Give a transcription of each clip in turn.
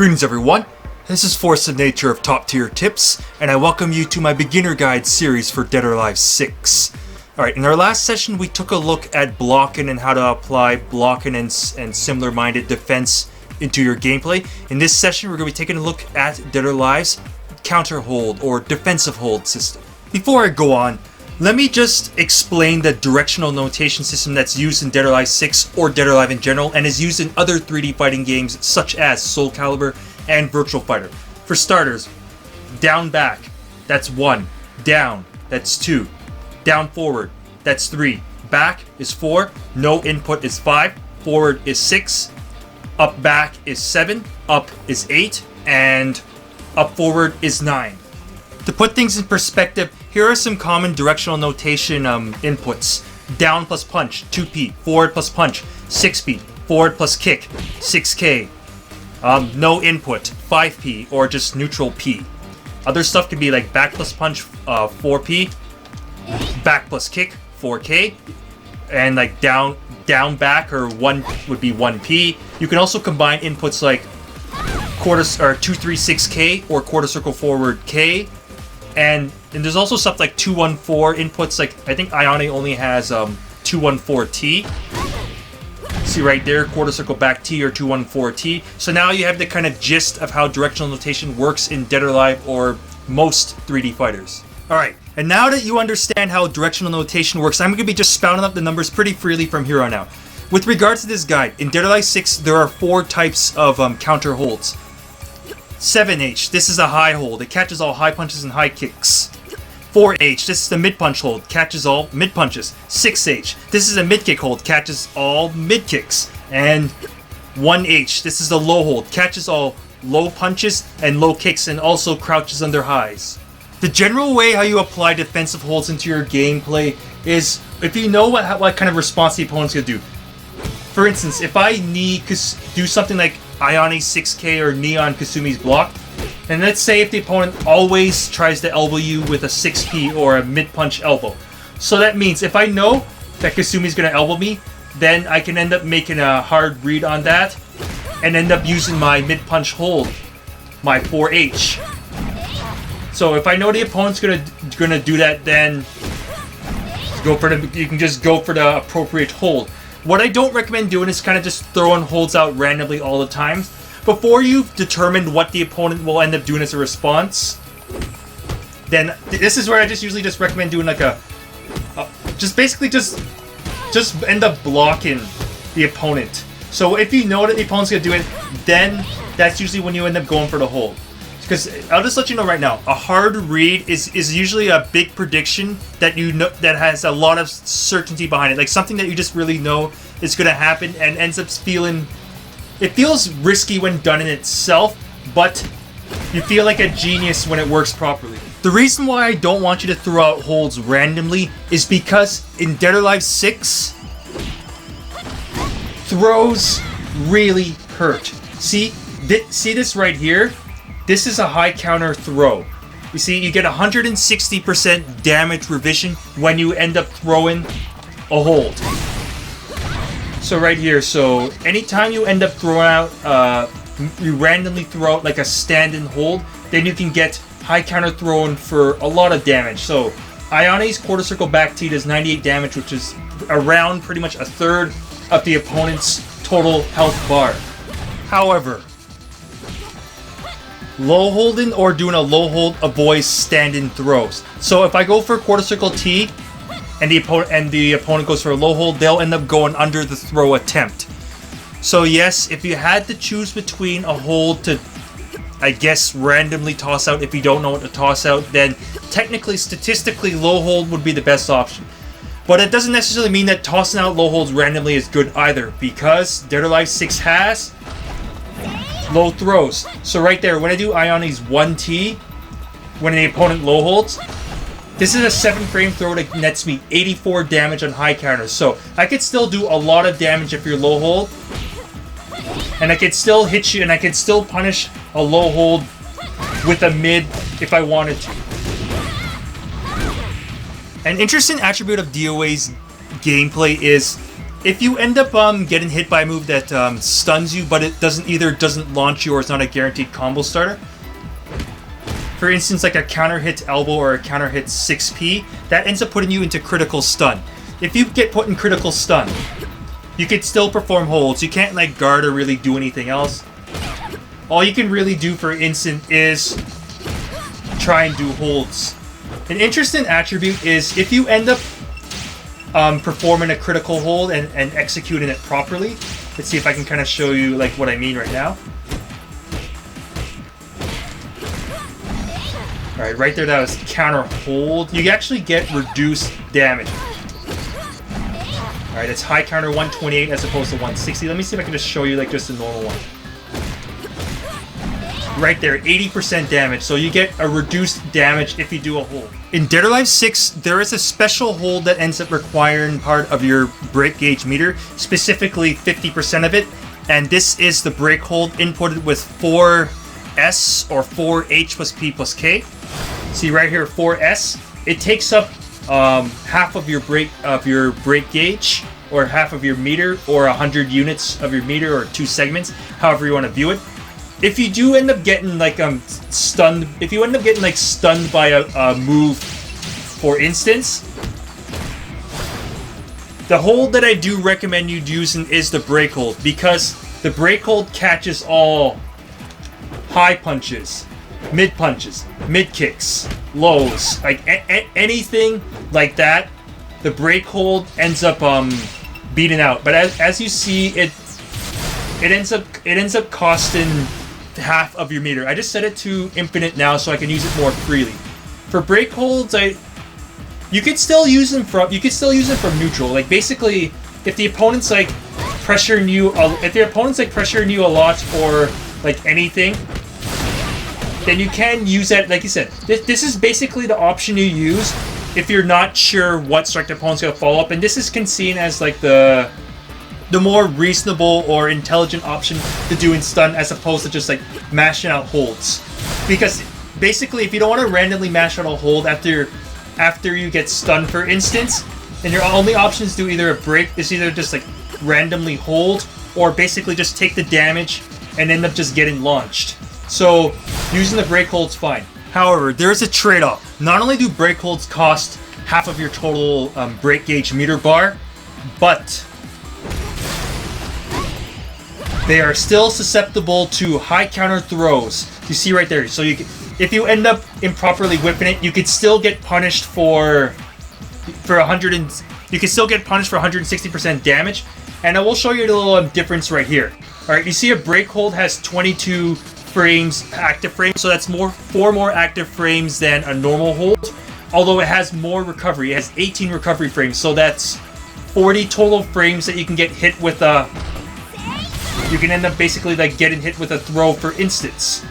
Greetings everyone, this is Force of Nature of Top Tier Tips, and I welcome you to my beginner guide series for Dead or Alive 6. Alright, in our last session we took a look at blocking and how to apply blocking and similar minded defense into your gameplay. In this session we're going to be taking a look at Dead or Alive's counter hold or defensive hold system. Before I go on, let me just explain the directional notation system that's used in Dead or Alive 6 or Dead or Alive in general and is used in other 3D fighting games such as Soul Calibur and Virtual Fighter. For starters, down back, that's 1. Down, that's 2. Down forward, that's 3. Back is 4. No input is 5. Forward is 6. Up back is 7. Up is 8. And up forward is 9. To put things in perspective, here are some common directional notation inputs. Down plus punch, 2p. Forward plus punch, 6p. Forward plus kick, 6k. No input, 5p, or just neutral p. Other stuff can be like back plus punch, 4p. Back plus kick, 4k. And like down back or 1 would be 1p. You can also combine inputs like quarter or 236k or quarter circle forward k. And there's also stuff like 214 inputs, like I think Ione only has 214T. See right there, quarter circle back T or 214T. So now you have the kind of gist of how directional notation works in Dead or Alive or most 3D fighters. Alright, and now that you understand how directional notation works, I'm going to be just spouting up the numbers pretty freely from here on out. With regards to this guide, in Dead or Alive 6 there are 4 types of counter holds. 7H, this is a high hold. It catches all high punches and high kicks. 4H, this is the mid punch hold. Catches all mid punches. 6H, this is a mid kick hold. Catches all mid kicks. And 1H, this is the low hold. Catches all low punches and low kicks and also crouches under highs. The general way how you apply defensive holds into your gameplay is if you know what kind of response the opponent's going to do. For instance, if I need to do something like Ione 6k or Neon Kasumi's block, and let's say if the opponent always tries to elbow you with a 6p or a mid-punch elbow. So that means if I know that Kasumi's going to elbow me, then I can end up making a hard read on that and end up using my mid-punch hold, my 4H. So if I know the opponent's gonna do that, then you can just go for the appropriate hold. What I don't recommend doing is kind of just throwing holds out randomly all the time. Before you've determined what the opponent will end up doing as a response, then this is where I just usually recommend doing like just end up blocking the opponent. So if you know that the opponent's gonna do it, then that's usually when you end up going for the hold. Because I'll just let you know right now, a hard read is usually a big prediction that you know that has a lot of certainty behind it, like something that you just really know is going to happen and ends up feeling. It feels risky when done in itself, but you feel like a genius when it works properly. The reason why I don't want you to throw out holds randomly is because in Dead or Alive 6, throws really hurt. See this right here? This is a high counter throw. You see, you get 160% damage revision when you end up throwing a hold. So right here, so anytime you end up throwing out, you randomly throw out like a stand-in hold, then you can get high counter thrown for a lot of damage. So Ione's quarter circle back T does 98 damage, which is around pretty much a third of the opponent's total health bar. However, low holding or doing a low hold avoids stand-in throws. So if I go for quarter circle T and the opponent goes for a low hold, they'll end up going under the throw attempt. So yes, if you had to choose between a hold to, I guess, randomly toss out if you don't know what to toss out, then technically, statistically, low hold would be the best option. But it doesn't necessarily mean that tossing out low holds randomly is good either, because Dead or Alive 6 has low throws. So right there, when I do Ione's 1T, when the opponent low holds, this is a 7-frame throw that nets me 84 damage on high counters. So I could still do a lot of damage if you're low hold, and I could still hit you, and I could still punish a low hold with a mid if I wanted to. An interesting attribute of DOA's gameplay is if you end up getting hit by a move that stuns you, but it doesn't launch you or it's not a guaranteed combo starter. For instance, like a counter hit elbow or a counter hit 6P, that ends up putting you into critical stun. If you get put in critical stun, you can still perform holds. You can't like guard or really do anything else. All you can really do, for instance, is try and do holds. An interesting attribute is if you end up performing a critical hold and executing it properly. Let's see if I can kind of show you like what I mean right now. Alright, right there that was counter hold. You actually get reduced damage. Alright, it's high counter 128 as opposed to 160. Let me see if I can just show you like just a normal one. Right there, 80% damage. So you get a reduced damage if you do a hold. In Dead or Alive 6, there is a special hold that ends up requiring part of your break gauge meter, specifically 50% of it. And this is the break hold inputted with 4S or 4 H+P+K. See right here, 4S. It takes up half of your break gauge, or half of your meter, or 100 units of your meter, or 2 segments, however you want to view it. If you do end up getting like stunned, stunned by a move, for instance, the hold that I do recommend you using is the break hold, because the break hold catches all high punches, mid kicks, lows, like anything like that. The break hold ends up beating out. But as you see, it ends up costing half of your meter. I just set it to infinite now so I can use it more freely. For break holds, you could still use them from neutral. Like basically, if the opponent's like pressuring you a lot or like anything, then you can use that. Like you said, this is basically the option you use if you're not sure what strike the opponent's gonna follow up, and this is seen as like the more reasonable or intelligent option to do in stun, as opposed to just like mashing out holds. Because basically, if you don't want to randomly mash out a hold after you get stunned, for instance, then your only options to either just like randomly hold, or basically just take the damage and end up just getting launched. So using the break hold's fine. However, there is a trade-off. Not only do break holds cost half of your total break gauge meter bar, but they are still susceptible to high counter throws. You see right there. So if you end up improperly whipping it, you could still get punished for 160% damage. And I will show you a little difference right here. All right, you see a break hold has 22 frames, active frames, so that's 4 more active frames than a normal hold. Although it has more recovery, it has 18 recovery frames, so that's 40 total frames that you can get hit with a. You can end up basically like getting hit with a throw, for instance.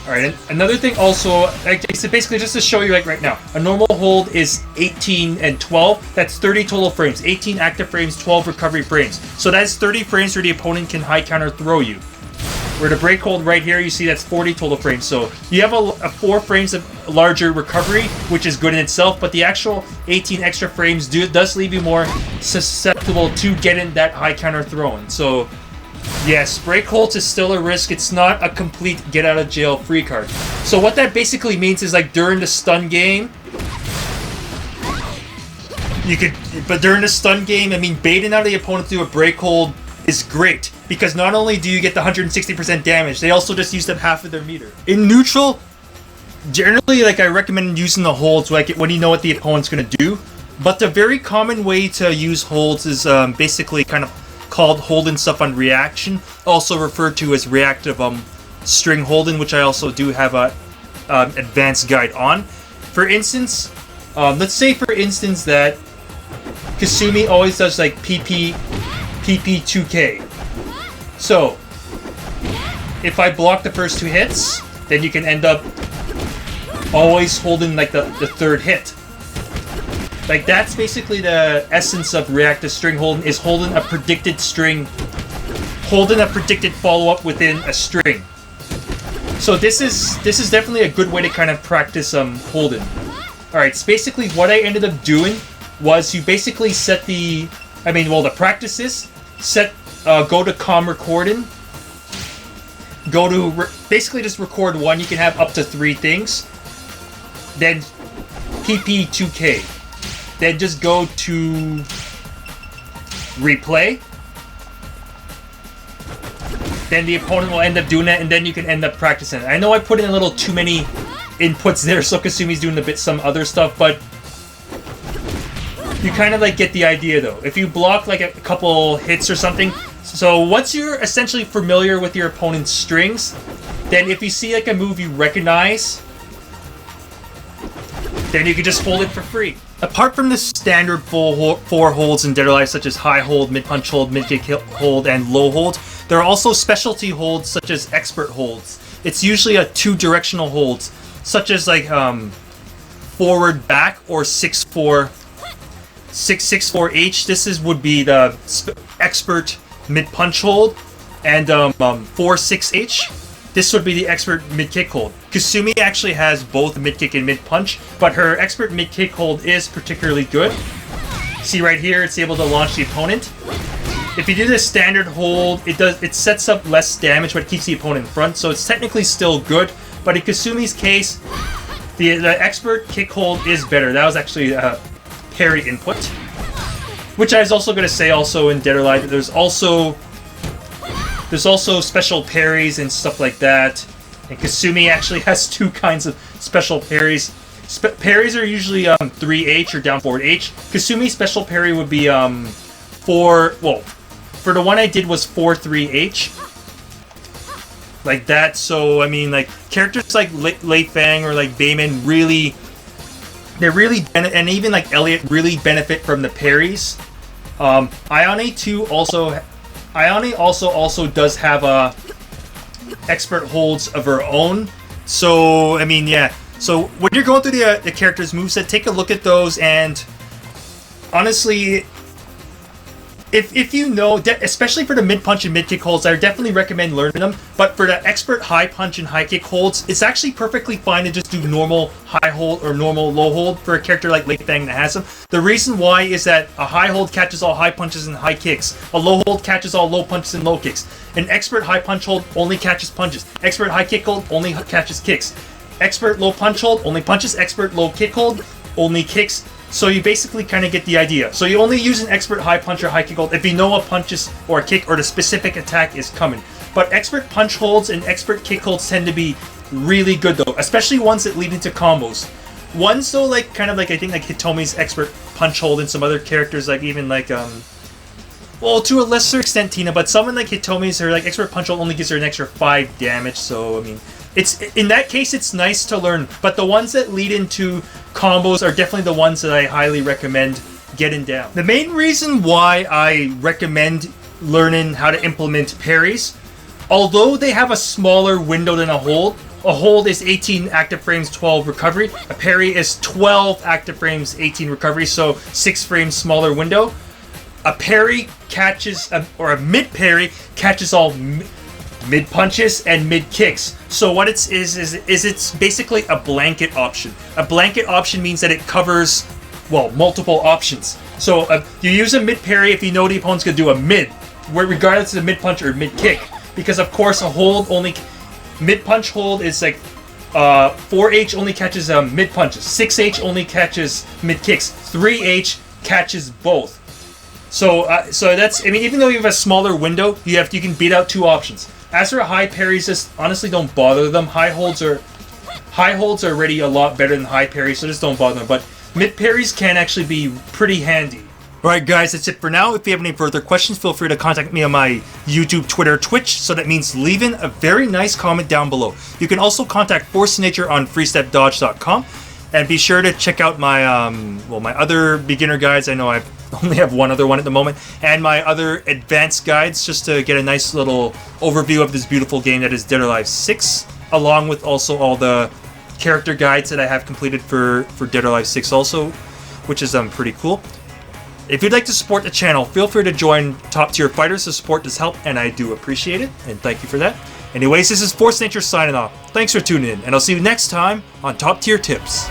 Alright, and another thing also, so basically just to show you like right now, a normal hold is 18 and 12, that's 30 total frames, 18 active frames, 12 recovery frames. So that's 30 frames where the opponent can high counter throw you. Where the break hold right here, you see that's 40 total frames. So you have a 4 frames of larger recovery, which is good in itself, but the actual 18 extra frames does leave you more susceptible to getting that high counter thrown. So yes, break holds is still a risk. It's not a complete get out of jail free card. So what that basically means is like during the stun game, I mean, baiting out the opponent through a break hold is great, because not only do you get the 160% damage, they also just use up half of their meter. In neutral, generally, like I recommend using the holds when you know what the opponent's gonna do. But the very common way to use holds is basically kind of called holding stuff on reaction, also referred to as reactive string holding, which I also do have a advanced guide on. For instance, let's say for instance that Kasumi always does like PP2K. So if I block the first 2 hits, then you can end up always holding like the third hit. Like that's basically the essence of reactive string holding, is holding a predicted follow-up within a string. So this is definitely a good way to kind of practice holding. Alright, so basically what I ended up doing was you basically set the, the practices, go to COM recording, go to, basically just record one, you can have up to 3 things, then PP2K, then just go to replay, then the opponent will end up doing that, and then you can end up practicing it. I know I put in a little too many inputs there, so Kasumi's doing some other stuff, but you kind of like get the idea though. If you block like a couple hits or something, so once you're essentially familiar with your opponent's strings, then if you see like a move you recognize, then you can just hold it for free. Apart from the standard 4 holds in Dead or Alive, such as high hold, mid punch hold, mid kick hold, and low hold, there are also specialty holds such as expert holds. It's usually a 2-directional holds, such as like forward back or 6-4 H. This would be the expert mid punch hold, and 4-6H. This would be the expert mid kick hold. Kasumi actually has both mid kick and mid punch, but her expert mid kick hold is particularly good. See right here, it's able to launch the opponent. If you do the standard hold, it sets up less damage, but it keeps the opponent in front, so it's technically still good. But in Kasumi's case, the expert kick hold is better. That was actually a parry input, which I was also going to say also in Dead or Alive. There's also special parries and stuff like that. And Kasumi actually has 2 kinds of special parries. Parries are usually 3H or down forward H. Kasumi's special parry would be for the one I did was 4-3H. Like that, so I mean like characters like Lei Fang or like Bayman and even like Elliot really benefit from the parries. Ayane also does have expert holds of her own. So I mean, yeah. So when you're going through the character's moveset, take a look at those, and honestly, if you know, especially for the mid punch and mid kick holds, I definitely recommend learning them. But for the expert high punch and high kick holds, it's actually perfectly fine to just do normal high hold or normal low hold for a character like Lei Fang that has them. The reason why is that a high hold catches all high punches and high kicks. A low hold catches all low punches and low kicks. An expert high punch hold only catches punches. Expert high kick hold only catches kicks. Expert low punch hold only punches. Expert low kick hold only kicks. So you basically kind of get the idea. So you only use an expert high punch or high kick hold if you know a punch or a kick or the specific attack is coming. But expert punch holds and expert kick holds tend to be really good though, especially ones that lead into combos. Ones though, like kind of like I think like Hitomi's expert punch hold and some other characters like even like well, to a lesser extent Tina, but someone like Hitomi's, her like expert punch hold only gives her an extra 5 damage. So I mean, it's in that case it's nice to learn, but the ones that lead into combos are definitely the ones that I highly recommend getting down. The main reason why I recommend learning how to implement parries, although they have a smaller window than a hold is 18 active frames, 12 recovery. A parry is 12 active frames, 18 recovery, so 6 frames smaller window. A parry catches, or a mid parry catches all mid punches and mid kicks. So what it's it's basically a blanket option. A blanket option means that it covers, well, multiple options. So you use a mid parry if you know the opponent's gonna do a mid, regardless of the mid punch or mid kick, because of course a hold only mid punch hold is like 4H only catches mid punches, 6H only catches mid kicks, 3H catches both. So that's, I mean, even though you have a smaller window, you can beat out 2 options. As for high parries, just honestly don't bother them. High holds are already a lot better than high parries, so just don't bother them. But mid parries can actually be pretty handy. Alright guys, that's it for now. If you have any further questions, feel free to contact me on my YouTube, Twitter, Twitch, so that means leaving a very nice comment down below. You can also contact Force Nature on freestepdodge.com, and be sure to check out my my other beginner guides. I know I only have one other one at the moment, and my other advanced guides, just to get a nice little overview of this beautiful game that is Dead or Alive 6, along with also all the character guides that I have completed for Dead or Alive 6 also, which is pretty cool. If you'd like to support the channel, feel free to join Top Tier Fighters to support this help, and I do appreciate it, and thank you for that. Anyways, this is Force Nature signing off. Thanks for tuning in, and I'll see you next time on Top Tier Tips.